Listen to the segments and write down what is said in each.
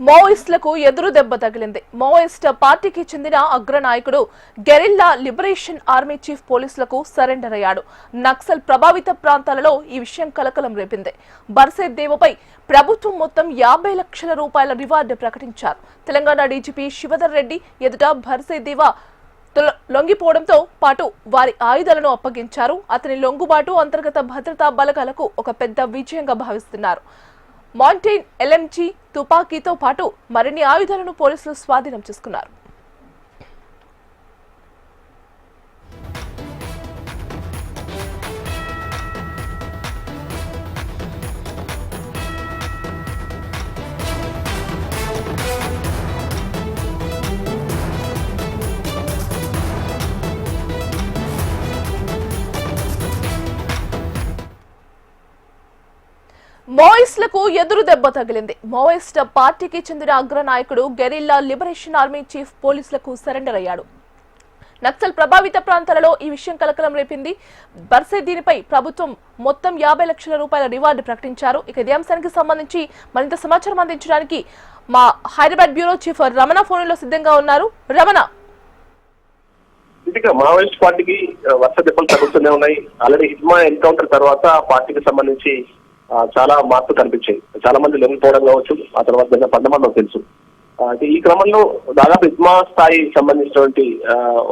మావోయిస్టులకు ఎదురు దెబ్బ తగిలింది. మావోయిస్ట్ పార్టీకి చెందిన అగ్రనాయకుడు గెరిల్లా లిబరేషన్ ఆర్మీ చీఫ్ పోలీసులకు సరెండర్ అయ్యాడు. నక్సల్ ప్రభావిత ప్రాంతాలలో ఈ విషయం కలకలం రేపింది. బర్సేద్ దేవపై ప్రభుత్వం మొత్తం 50 లక్షల రూపాయల రివార్డు ప్రకటించారు. తెలంగాణ డీజీపీ శివధర్ రెడ్డి ఎదుట బర్సేద్ దేవ లొంగిపోవడంతో పాటు వారి ఆయుధాలను అప్పగించారు. అతని లొంగుబాటు అంతర్గత భద్రతా బలగాలకు ఒక పెద్ద విజయంగా భావిస్తున్నారు. మాంటైన్ ఎల్ఎంజీ తుపాకీతో పాటు మరిన్ని ఆయుధాలను పోలీసులు స్వాధీనం చేసుకున్నారు. మావోయిస్టులకు ఎదురు దెబ్బ తగిలింది. మావోయిస్ట్ పార్టీకి చెందిన అగ్రనాయకుడు గెరిల్లా లిబరేషన్ ఆర్మీ చీఫ్ పోలీసులకు సరెండర్ అయ్యాడు. నక్సల్ ప్రభావిత ప్రాంతాలలో ఈ విషయం కలకలం రేపింది. బర్సేద్ దీనిపై ప్రభుత్వం మొత్తం 50 లక్షల రూపాయల రివార్డు ప్రకటించారు. ఇక ఇదే అంశానికి సంబంధించి మరింత సమాచారం అందించడానికి మా హైదరాబాద్ బ్యూరో చీఫ్ రమణ ఫోన్లో సిద్ధంగా ఉన్నారు. రమణ, మావోయిస్ట్ పార్టీకి వరుస దెబ్బలు తగ్గుతూనే ఉన్నాయి. ఆల్రెడీ హిజ్మా ఎన్కౌంటర్ తర్వాత పార్టీకి సంబంధించి చాలా మార్పులు కనిపించాయి. చాలా మంది లొంగిపోవడం కావచ్చు, ఆ తర్వాత పడ్డమని నాకు తెలుసు. ఈ క్రమంలో దాదాపు హిజ్మా స్థాయి సంబంధించినటువంటి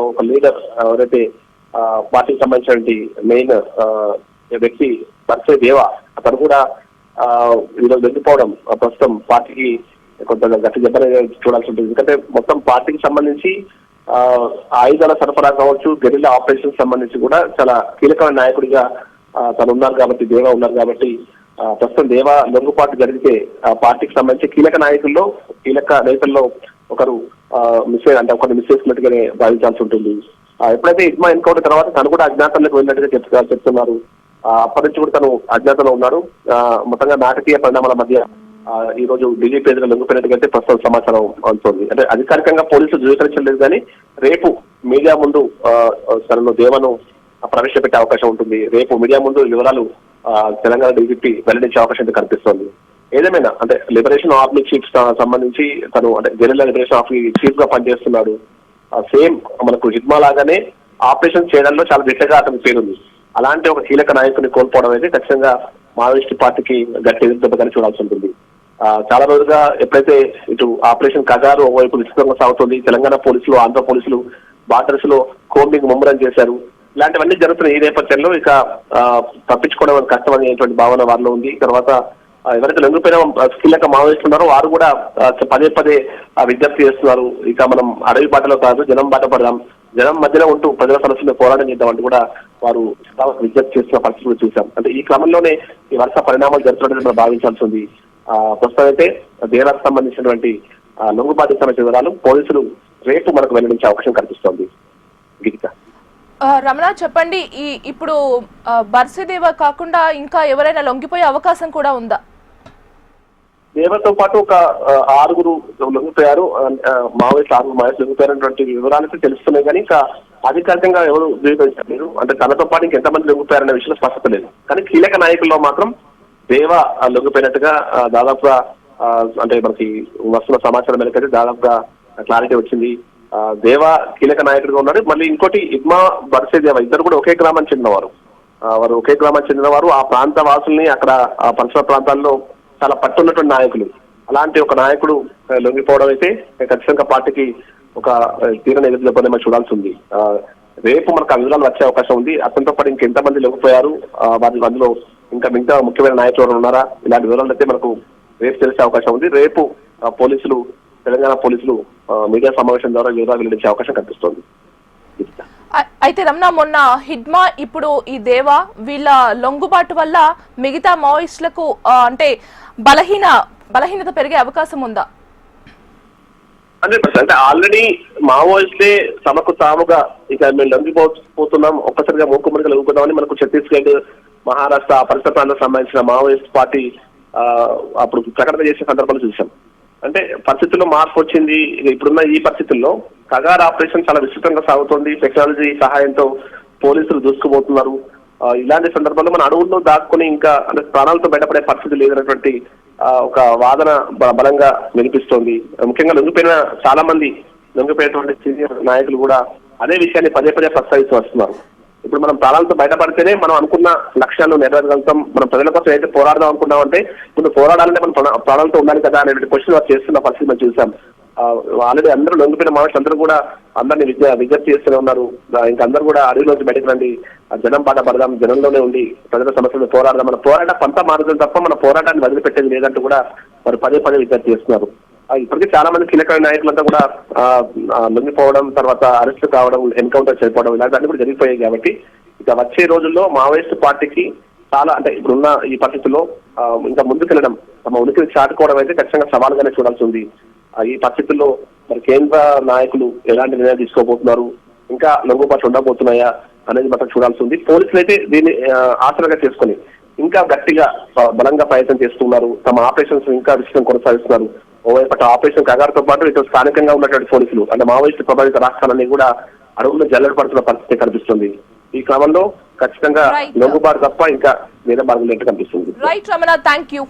ఒక లీడర్ ఎవరైతే పార్టీకి సంబంధించినటువంటి మెయిన్ వ్యక్తి బర్సేద్ దేవ, అతను కూడా ఈరోజు లొంగిపోవడం ప్రస్తుతం పార్టీకి కొంత గట్టి దెబ్బని చూడాల్సి ఉంటుంది. ఎందుకంటే మొత్తం పార్టీకి సంబంధించి ఆయుధాల సరఫరా కావచ్చు, గెరిల్లా ఆపరేషన్ సంబంధించి కూడా చాలా కీలకమైన నాయకుడిగా తను ఉన్నారు కాబట్టి, దేవ ఉన్నారు కాబట్టి ప్రస్తుతం దేవ లొంగుపాటు జరిగితే పార్టీకి సంబంధించి కీలక నేతల్లో ఒకరు ఒకరు మిస్ చేసినట్టుగానే భావించాల్సి ఉంటుంది. ఎప్పుడైతే హిజ్మా ఎన్కౌంటర్ తర్వాత తను కూడా అజ్ఞాతంలోకి వెళ్ళినట్టుగా చెప్తున్నారు. అప్పటి నుంచి కూడా తను అజ్ఞాతంలో ఉన్నారు. మొత్తంగా నాటకీయ పరిణామాల మధ్య ఈ రోజు డీజీపీ ఎదురు లొంగిపోయినట్టుగా ప్రస్తుతం సమాచారం అందుతుంది. అంటే అధికారికంగా పోలీసులు ధృవీకరించలేదు కానీ రేపు మీడియా ముందు తనను దేవను ప్రవేశపెట్టే అవకాశం ఉంటుంది. రేపు మీడియా ముందు వివరాలు తెలంగాణ డీజీపీ వెల్లడించే అవకాశం కనిపిస్తోంది. ఏదేమైనా అంటే లిబరేషన్ ఆర్మీ చీఫ్ సంబంధించి తను అంటే గెరిల్లా లిబరేషన్ ఆర్మీ చీఫ్ గా పనిచేస్తున్నాడు. సేమ్ మనకు హిజ్మా లాగానే ఆపరేషన్ చేయడంలో చాలా దిట్టగా అతని పేరుంది. అలాంటి ఒక కీలక నాయకుని కోల్పోవడం అయితే ఖచ్చితంగా మావోయిస్ట్ పార్టీకి గట్టి ఎదురుదెబ్బగానే చూడాల్సి ఉంటుంది. చాలా రోజులుగా ఎప్పుడైతే ఇటు ఆపరేషన్ కగారు ఒకవైపు విస్తృతంగా సాగుతుంది, తెలంగాణ పోలీసులు, ఆంధ్ర పోలీసులు బార్డర్స్ లో కోంబింగ్ ముమ్మరం చేశారు. ఇలాంటివన్నీ జరుగుతున్న ఈ నేపథ్యంలో ఇక తప్పించుకోవడం కష్టం అనేటువంటి భావన వారిలో ఉంది. తర్వాత ఎవరైతే లొంగిపోయిన కీలక మావోయిస్టులు ఉన్నారో వారు కూడా పదే విజ్ఞప్తి చేస్తున్నారు. ఇక మనం అడవి బాటలో కాదు, జనం బాట పడదాం, జనం మధ్యలో ఉంటూ ప్రజల సమస్యలు పోరాటం చేద్దాం అంటూ కూడా వారు విజ్ఞప్తి చేస్తున్న పరిస్థితులు చూసాం. అంటే ఈ క్రమంలోనే ఈ వరుస పరిణామాలు జరుగుతున్నట్టు మనం భావించాల్సి ఉంది. ప్రస్తుతం అయితే దేవాలకు సంబంధించినటువంటి లొంగుబాటు సంబంధించిన వివరాలు పోలీసులు రేపు మనకు వెల్లడించే అవకాశం కనిపిస్తోంది. గీత, రమణ చెప్పండి, ఇప్పుడు బర్సేద్ దేవ కాకుండా ఇంకా ఎవరైనా లొంగిపోయే అవకాశం కూడా ఉందా? దేవతో పాటు ఒక 6 లొంగిపోయారు. మావోయిస్టులు లొంగిపోయారనేటువంటి వివరాలు తెలుస్తున్నాయి కానీ ఇంకా అధికారికంగా ఎవరు ధృవీకరించలేదు. అంటే తనతో పాటు ఇంకెంతమంది లొంగిపోయారనే విషయంలో స్పష్టత లేదు. కానీ కీలక నాయకుల్లో మాత్రం దేవ లొంగిపోయినట్టుగా దాదాపుగా అంటే మనకి వస్తున్న సమాచారం మేరకు దాదాపుగా క్లారిటీ వచ్చింది. దేవ కీలక నాయకుడిగా ఉన్నాడు. మళ్ళీ ఇంకోటి హిజ్మా బర్సేద్ దేవ ఇద్దరు కూడా ఒకే గ్రామానికి చెందినవారు. వారు ఒకే గ్రామానికి చెందినవారు. ఆ ప్రాంత వాసుల్ని అక్కడ పరిసర ప్రాంతాల్లో చాలా పట్టున్నటువంటి నాయకులు. అలాంటి ఒక నాయకుడు లొంగిపోవడం అయితే ఖచ్చితంగా పార్టీకి ఒక తీరని ఎదురు దెబ్బని మనం చూడాల్సి ఉంది. రేపు మనకు వివరాలు వచ్చే అవకాశం ఉంది. అతనితో పాటు ఇంకెంతమంది లొంగిపోయారు, వారి అందులో ఇంకా మిగతా ముఖ్యమైన నాయకులు ఉన్నారా, ఇలాంటి వివరాలు అయితే మనకు రేపు తెలిసే అవకాశం ఉంది. రేపు తెలంగాణ పోలీసులు మీడియా సమావేశం ద్వారా వివరాలు వెల్లడించే అవకాశం కనిపిస్తోంది. అయితే రమణ, మొన్న హిజ్మా ఇప్పుడు ఈ దేవ వీళ్ళ లొంగుబాటు వల్ల మిగతా మావోయిస్టులకు అంటే బలహీనత పెరిగే అవకాశం ఉందా? అంటే ఆల్రెడీ మావోయిస్టులే తమకు తాముగా ఇక మేము లొంగిపోతున్నాం, ఒక్కసారిగా మూకుమ్మడిగా లొంగుతున్నామని మనకు ఛత్తీస్గఢ్, మహారాష్ట్ర పరిసర ప్రాంతాలకు సంబంధించిన మావోయిస్ట్ పార్టీ అప్పుడు ప్రకటన చేసే సందర్భాలు చూసాం. అంటే పరిస్థితుల్లో మార్పు వచ్చింది. ఇప్పుడున్న ఈ పరిస్థితుల్లో కగార్ ఆపరేషన్ చాలా విస్తృతంగా సాగుతోంది. టెక్నాలజీ సహాయంతో పోలీసులు దూసుకుపోతున్నారు. ఇలాంటి సందర్భాల్లో మన అడవుల్లో దాక్కుని ఇంకా అంటే ప్రాణాలతో బయటపడే పరిస్థితి లేదన్నటువంటి ఒక వాదన బలంగా వినిపిస్తోంది. ముఖ్యంగా లొంగిపోయిన చాలా మంది లొంగిపోయినటువంటి సీనియర్ నాయకులు కూడా అదే విషయాన్ని పదే పదే ప్రస్తావిస్తూ వస్తున్నారు. ఇప్పుడు మనం ప్రాణాలతో బయటపడితేనే మనం అనుకున్న లక్ష్యాలను నెరవేర్చగలుగుతాం. మనం ప్రజల కోసం అయితే పోరాడదాం అనుకున్నాం అంటే ముందు పోరాడాలంటే మనం ప్రాణాలతో ఉండాలి కదా అనేటువంటి క్వశ్చన్ వారు చేస్తున్న పరిస్థితి మనం చూసాం. ఆల్రెడీ అందరూ లొంగిపోయిన మనుషులు అందరూ కూడా అందరినీ విజ్ఞప్తి చేస్తూనే ఉన్నారు. ఇంకా అందరూ కూడా అడవిలోంచి బయటకు రండి, జనం పాట పడదాం, జనంలోనే ఉండి ప్రజల సమస్యలు పోరాడదాం, మన పోరాట పంత మారుతుంది తప్ప మన పోరాటాన్ని వదిలిపెట్టేది లేదంటూ కూడా వారు పదే పదే విజ్ఞప్తి చేస్తున్నారు. ఇప్పటికీ చాలా మంది కీలకమైన నాయకులంతా కూడా లొంగిపోవడం, తర్వాత అరెస్టు కావడం, ఎన్కౌంటర్ చేయకపోవడం ఇలాంటివన్నీ కూడా జరిగిపోయాయి. కాబట్టి ఇక వచ్చే రోజుల్లో మావోయిస్ట్ పార్టీకి చాలా అంటే ఇప్పుడున్న ఈ పరిస్థితుల్లో ఇంకా ముందుకెళ్ళడం, తమ ఉనికిని చాటుకోవడం అయితే ఖచ్చితంగా సవాలుగానే చూడాల్సి ఉంది. ఈ పరిస్థితుల్లో మరి కేంద్ర నాయకులు ఎలాంటి నిర్ణయాలు తీసుకోబోతున్నారు, ఇంకా లొంగుబాట్లు ఉండబోతున్నాయా అనేది మాత్రం చూడాల్సి ఉంది. పోలీసులు అయితే దీన్ని ఆసరాగా చేసుకుని ఇంకా గట్టిగా బలంగా ప్రయత్నం చేస్తున్నారు. తమ ఆపరేషన్స్ ఇంకా విస్తృతం కొనసాగిస్తున్నారు. ఓవైపు ఆపరేషన్ కగారుతో పాటు ఇటు స్థానికంగా ఉన్నటువంటి పోలీసులు అంటే మావోయిస్టు ప్రభావిత రాష్ట్రాలన్నీ కూడా అడవుల్లో జల్లెడ పడుతున్న పరిస్థితి కనిపిస్తుంది. ఈ క్రమంలో ఖచ్చితంగా లొంగుబాటు తప్ప ఇంకా వేరే మార్గం లేనట్టు కనిపిస్తుంది. Right Ramana, thank you.